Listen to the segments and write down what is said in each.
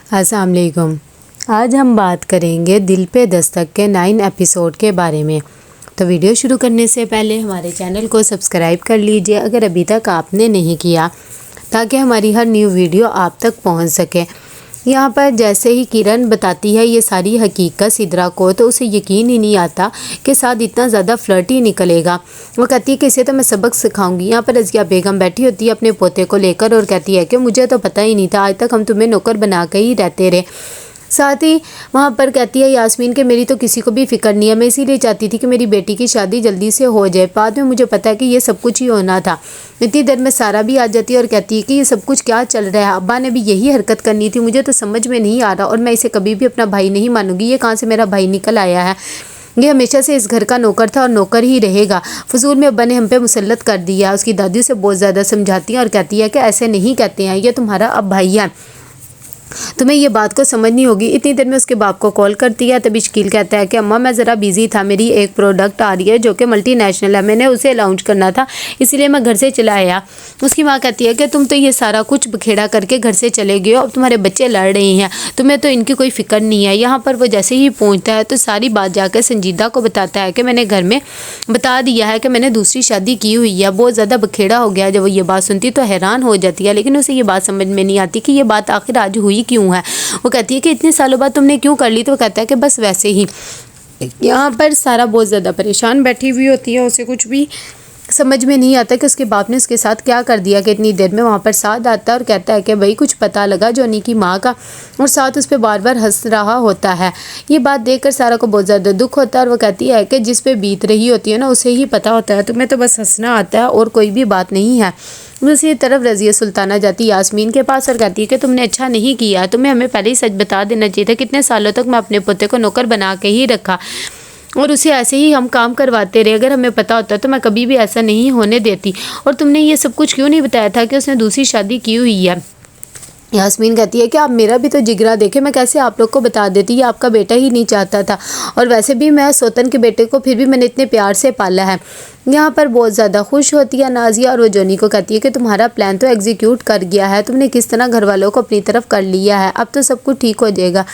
अस्सलाम वालेकुम। आज हम बात करेंगे दिल पे दस्तक के 9 एपिसोड के बारे में। तो वीडियो शुरू करने से पहले हमारे चैनल को सब्सक्राइब कर लीजिए अगर अभी तक आपने नहीं किया, ताकि हमारी हर न्यू वीडियो आप तक पहुंच सके। यहाँ पर जैसे ही किरण बताती है ये सारी हकीकत सिद्रा को, तो उसे यकीन ही नहीं आता कि साथ इतना ज़्यादा फ्लर्टी निकलेगा। वो कहती है कि इसे तो मैं सबक सिखाऊंगी। यहाँ पर रज़िया बेगम बैठी होती है अपने पोते को लेकर और कहती है कि मुझे तो पता ही नहीं था, आज तक हम तुम्हें नौकर बना के ही रहते रहे। साथ ही वहाँ पर कहती है यास्मीन कि मेरी तो किसी को भी फिक्र नहीं है, मैं इसीलिए चाहती थी कि मेरी बेटी की शादी जल्दी से हो जाए। बाद में मुझे पता है कि ये सब कुछ ही होना था। इतनी देर में सारा भी आ जाती है और कहती है कि ये सब कुछ क्या चल रहा है, अब्बा ने भी यही हरकत करनी थी, मुझे तो समझ में नहीं आ रहा और मैं इसे कभी भी अपना भाई नहीं मानूंगी। ये कहाँ से मेरा भाई निकल आया है, ये हमेशा से इस घर का नौकर था और नौकर ही रहेगा। फजूल में अब्बा ने हम पे मुसल्लत कर दिया। उसकी दादी से बहुत ज़्यादा समझाती है और कहती है कि ऐसे नहीं कहते हैं, ये तुम्हारा अब भाई है, तुम्हें ये बात को समझनी होगी। इतनी देर में उसके बाप को कॉल करती है। तभी शकील कहता है कि अम्मा मैं ज़रा बिजी था, मेरी एक प्रोडक्ट आ रही है जो कि मल्टीनेशनल है, मैंने उसे लॉन्च करना था, इसीलिए मैं घर से चला आया। उसकी माँ कहती है कि तुम तो ये सारा कुछ बखेड़ा करके घर से चले गए हो, अब तुम्हारे बच्चे लड़ रहे हैं, तुम्हें तो इनकी कोई फिक्र नहीं है। यहाँ पर वो जैसे ही पहुँचता है तो सारी बात जाकर संजीदा को बताता है कि मैंने घर में बता दिया है कि मैंने दूसरी शादी की हुई है। बहुत ज़्यादा बखेड़ा हो गया। जब वो ये बात सुनती तो हैरान हो जाती है, लेकिन उसे ये बात समझ में नहीं आती कि ये बात आखिर आज हुई क्यों है। वो कहती है कि इतने सालों बाद तुमने क्यों कर ली, तो वो कहता है कि बस वैसे ही। यहाँ पर सारा बहुत ज़्यादा परेशान बैठी हुई होती है, उसे कुछ भी समझ में नहीं आता कि उसके बाप ने उसके साथ क्या कर दिया कि इतनी देर में वहाँ पर साथ आता है और कहता है कि भाई कुछ पता लगा जॉनी की माँ का, और साथ उस पर बार बार हंस रहा होता है। ये बात देखकर सारा को बहुत ज़्यादा दुख होता है और वो कहती है कि जिस पे बीत रही होती है ना उसे ही पता होता है, तुम्हें तो बस हंसना आता है और कोई भी बात नहीं है। दूसरी तरफ रज़िया सुल्ताना जाती यास्मीन के पास और कहती है कि तुमने अच्छा नहीं किया, तुम्हें हमें पहले ही सच बता देना चाहिए था। कितने सालों तक मैं अपने पोते को नौकर बना के ही रखा और उसे ऐसे ही हम काम करवाते रहे। अगर हमें पता होता तो मैं कभी भी ऐसा नहीं होने देती। और तुमने ये सब कुछ क्यों नहीं बताया था कि उसने दूसरी शादी की हुई है। यास्मीन कहती है कि आप मेरा भी तो जिगरा देखे, मैं कैसे आप लोग को बता देती, ये आपका बेटा ही नहीं चाहता था, और वैसे भी मैं सोतन के बेटे को फिर भी मैंने इतने प्यार से पाला है। यहाँ पर बहुत ज़्यादा खुश होती है नाजिया और वो जॉनी को कहती है कि तुम्हारा प्लान तो एग्जीक्यूट कर गया है, तुमने किस तरह घर वालों को अपनी तरफ कर लिया है, अब तो सब कुछ ठीक हो जाएगा।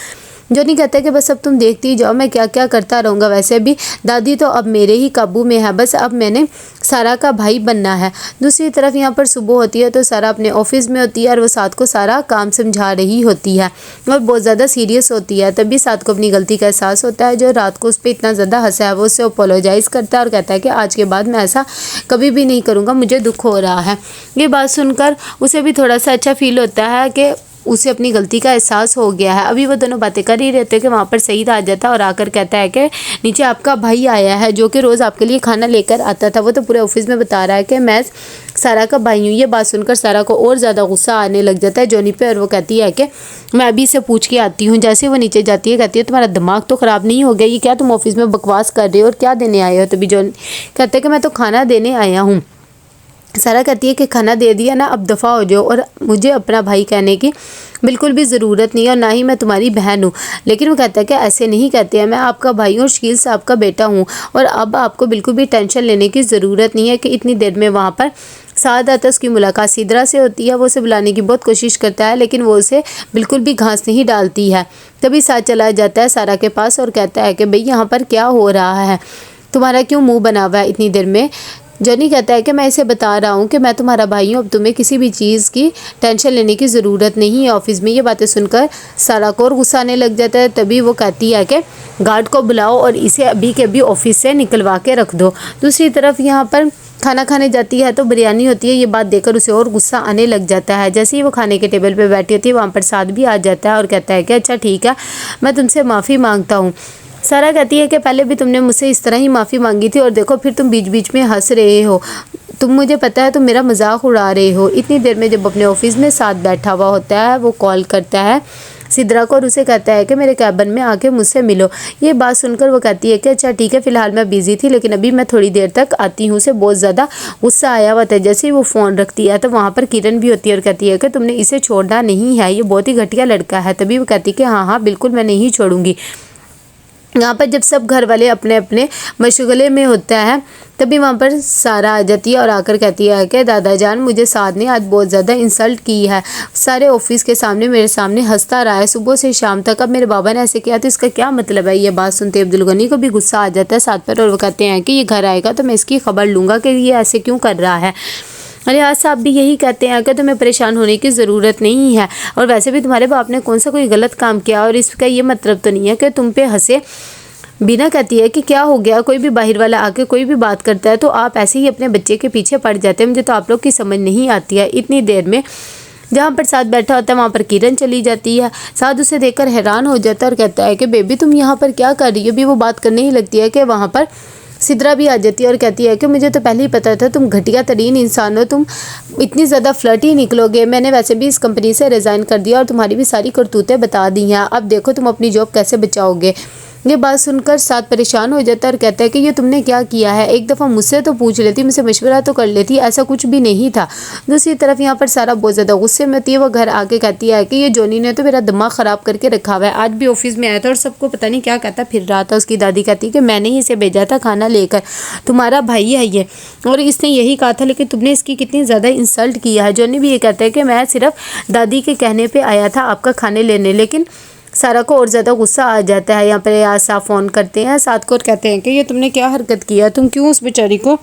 जॉनी कहता है कि बस अब तुम देखती जाओ, मैं क्या क्या करता रहूँगा, वैसे भी दादी तो अब मेरे ही काबू में है, बस अब मैंने सारा का भाई बनना है। दूसरी तरफ यहाँ पर सुबह होती है तो सारा अपने ऑफिस में होती है और वो साथ को सारा काम समझा रही होती है और बहुत ज़्यादा सीरियस होती है। तभी साथ को अपनी गलती का एहसास होता है, जो रात को उस पर इतना ज़्यादा हंसा है। वो उससे अपोलोजाइज़ करता है और कहता है कि आज के बाद मैं ऐसा कभी भी नहीं करूँगा, मुझे दुख हो रहा है। ये बात सुनकर उसे भी थोड़ा सा अच्छा फील होता है कि उसे अपनी गलती का एहसास हो गया है। अभी वो दोनों बातें कर ही रहते कि वहाँ पर सईद आ जाता है और आकर कहता है कि नीचे आपका भाई आया है जो कि रोज़ आपके लिए खाना लेकर आता था। वो तो पूरे ऑफिस में बता रहा है कि मैं सारा का भाई हूँ। ये बात सुनकर सारा को और ज़्यादा गुस्सा आने लग जाता है जॉनी पे और वो कहती है कि मैं अभी से पूछ के आती हूँ। जैसे वो नीचे जाती है कहती है तुम्हारा दिमाग तो ख़राब नहीं हो गया, ये क्या तुम ऑफिस में बकवास कर रहे हो और क्या देने आए हो। तभी जॉनी कहते हैं कि मैं तो खाना देने आया हूँ। सारा कहती है कि खाना दे दिया ना, अब दफ़ा हो जाओ और मुझे अपना भाई कहने की बिल्कुल भी ज़रूरत नहीं है और ना ही मैं तुम्हारी बहन हूँ। लेकिन वो कहता है कि ऐसे नहीं कहते हैं, मैं आपका भाई हूँ और शकील साहब का बेटा हूँ और अब आपको बिल्कुल भी टेंशन लेने की ज़रूरत नहीं है। कि इतनी देर में वहाँ पर साथ आता उसकी मुलाकात सिद्रा से होती है। वो उसे बुलाने की बहुत कोशिश करता है लेकिन वो उसे बिल्कुल भी घास नहीं डालती है। तभी साथ चला जाता है सारा के पास और कहता है कि भाई यहाँ पर क्या हो रहा है, तुम्हारा क्यों मुँह बना हुआ है इतनी देर में। जॉनी कहता है कि मैं इसे बता रहा हूँ कि मैं तुम्हारा भाई हूँ, अब तुम्हें किसी भी चीज़ की टेंशन लेने की ज़रूरत नहीं है ऑफिस में। ये बातें सुनकर सारा को और गुस्सा आने लग जाता है। तभी वो कहती है कि गार्ड को बुलाओ और इसे अभी के अभी ऑफिस से निकलवा के रख दो। दूसरी तरफ यहाँ पर खाना खाने जाती है तो बिरयानी होती है। ये बात देखकर उसे और गुस्सा आने लग जाता है। जैसे ही वो खाने के टेबल पर बैठी होती है वहाँ पर साथ भी आ जाता है और कहता है कि अच्छा ठीक है, मैं तुमसे माफ़ी मांगता हूँ। सारा कहती है कि पहले भी तुमने मुझसे इस तरह ही माफ़ी मांगी थी और देखो फिर तुम बीच बीच में हंस रहे हो, तुम मुझे पता है तुम मेरा मजाक उड़ा रहे हो। इतनी देर में जब अपने ऑफिस में साथ बैठा हुआ होता है वो कॉल करता है सिद्रा को और उसे कहता है कि मेरे कैबिन में आके मुझसे मिलो। ये बात सुनकर वो कहती है कि अच्छा ठीक है, फ़िलहाल मैं बिज़ी थी लेकिन अभी मैं थोड़ी देर तक आती हूँ। उसे बहुत ज़्यादा गुस्सा आया हुआ था। जैसे ही वो फ़ोन रखती है तो वहाँ पर किरण भी होती है और कहती है कि तुमने इसे छोड़ना नहीं है, ये बहुत ही घटिया लड़का है। तभी वो कहती है कि हाँ हाँ बिल्कुल मैं नहीं छोड़ूंगी। यहाँ पर जब सब घर वाले अपने अपने मशगले में होता है तभी वहाँ पर सारा आ जाती है और आकर कहती है कि दादा जान मुझे साद ने आज बहुत ज़्यादा इंसल्ट की है, सारे ऑफिस के सामने मेरे सामने हंसता रहा है सुबह से शाम तक। अब मेरे बाबा ने ऐसे किया तो इसका क्या मतलब है। ये बात सुनते अब्दुल गनी को भी गुस्सा आ जाता है साद पर और वो कहते हैं कि ये घर आएगा तो मैं इसकी खबर लूँगा कि ये ऐसे क्यों कर रहा है। अरे आज साहब भी यही कहते हैं कि तुम्हें परेशान होने की ज़रूरत नहीं है, और वैसे भी तुम्हारे बाप ने कौन सा कोई गलत काम किया, और इसका ये मतलब तो नहीं है कि तुम पे हंसे। बीना कहती है कि क्या हो गया, कोई भी बाहर वाला आके कोई भी बात करता है तो आप ऐसे ही अपने बच्चे के पीछे पड़ जाते हैं। मुझे तो आप लोग की समझ नहीं आती है। इतनी देर में जहाँ पर साथ बैठा होता है वहाँ पर किरण चली जाती है। साथ उसे देखकर हैरान हो जाता है और कहता है कि बेबी तुम यहाँ पर क्या कर रही हो। भी वो बात करने ही लगती है कि वहाँ पर सिद्रा भी आ जाती है और कहती है कि मुझे तो पहले ही पता था तुम घटिया तरीन इंसान हो, तुम इतनी ज़्यादा फ्लर्टी निकलोगे। मैंने वैसे भी इस कंपनी से रिज़ाइन कर दिया और तुम्हारी भी सारी करतूतें बता दी हैं। अब देखो तुम अपनी जॉब कैसे बचाओगे। ये बात सुनकर साथ परेशान हो जाता है और कहता है कि ये तुमने क्या किया है, एक दफ़ा मुझसे तो पूछ लेती, मुझसे मशवरा तो कर लेती, ऐसा कुछ भी नहीं था। दूसरी तरफ यहाँ पर सारा बहुत ज़्यादा गुस्से में होती है। वो घर आके कहती है कि ये जॉनी ने तो मेरा दिमाग ख़राब करके रखा हुआ है। आज भी ऑफिस में आया था और सबको पता नहीं क्या कहता फिर रहा था। उसकी दादी कहती है कि मैंने ही इसे भेजा था खाना लेकर, तुम्हारा भाई है ये और इसने यही कहा था, लेकिन तुमने इसकी कितनी ज़्यादा इंसल्ट किया है। जॉनी भी ये कहता है कि मैं सिर्फ दादी के कहने पर आया था आपका खाने लेने। लेकिन सारा को और ज़्यादा गुस्सा आ जाता है। यहाँ पर आशा फ़ोन करते हैं साथ को और कहते हैं कि ये तुमने क्या हरकत किया, तुम क्यों उस बेचारी को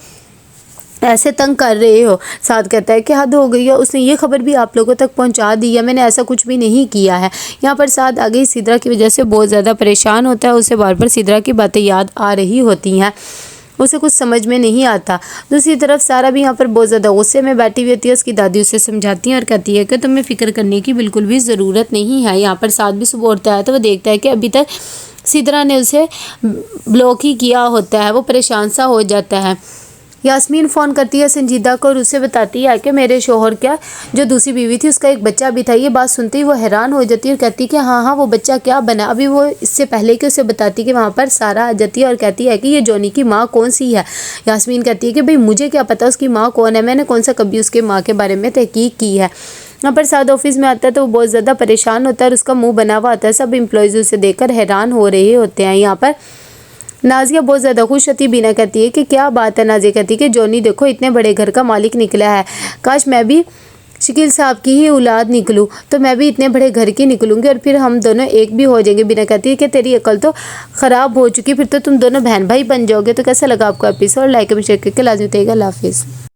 ऐसे तंग कर रहे हो। साथ कहता है कि हद हो गई है, उसने ये खबर भी आप लोगों तक पहुंचा दी है, मैंने ऐसा कुछ भी नहीं किया है। यहाँ पर साथ आगे सिद्रा की वजह से बहुत ज़्यादा परेशान होता है। उसे बार बार सिद्रा की बातें याद आ रही होती हैं, उसे कुछ समझ में नहीं आता। दूसरी तरफ सारा भी यहाँ पर बहुत ज़्यादा गुस्से में बैठी हुई होती है। उसकी दादी उसे समझाती है और कहती है कि तुम्हें फ़िक्र करने की बिल्कुल भी ज़रूरत नहीं है। यहाँ पर साथ भी सुबह उठता है तो वो देखता है कि अभी तक सिद्रा ने उसे ब्लॉक ही किया होता है। वो परेशान सा हो जाता है। यास्मीन फ़ोन करती है संजीदा को और उसे बताती है कि मेरे शोहर क्या जो दूसरी बीवी थी उसका एक बच्चा भी था। ये बात सुनते ही वो हैरान हो जाती है और कहती है कि हाँ वो बच्चा क्या बना। अभी वो इससे पहले कि उसे बताती कि वहाँ पर सारा आ जाती है और कहती है कि ये जॉनी की माँ कौन सी है। यास्मीन कहती है कि भाई मुझे क्या पता उसकी माँ कौन है, मैंने कौन सा कभी उसके माँ के बारे में तहकीक की है। यहाँ पर साद ऑफिस में आता है तो वो बहुत ज़्यादा परेशान होता है और उसका मुँह बना हुआ आता है। सब एम्प्लॉयज़ उसे देखकर हैरान हो रहे होते हैं। यहाँ पर नाजिया बहुत ज़्यादा खुश होती। बीना कहती है कि क्या बात है। नाजिया कहती है कि जॉनी देखो इतने बड़े घर का मालिक निकला है, काश मैं भी शकील साहब की ही औलाद निकलूँ तो मैं भी इतने बड़े घर की निकलूँगी और फिर हम दोनों एक भी हो जाएंगे। बीना कहती है कि तेरी अकल तो ख़राब हो चुकी, फिर तो तुम दोनों बहन भाई बन जाओगे। तो कैसा लगा आपको एपिसोड, लाइक एंड शेयर करके लाजमी बताइएगा। अल्लाह हाफिज़।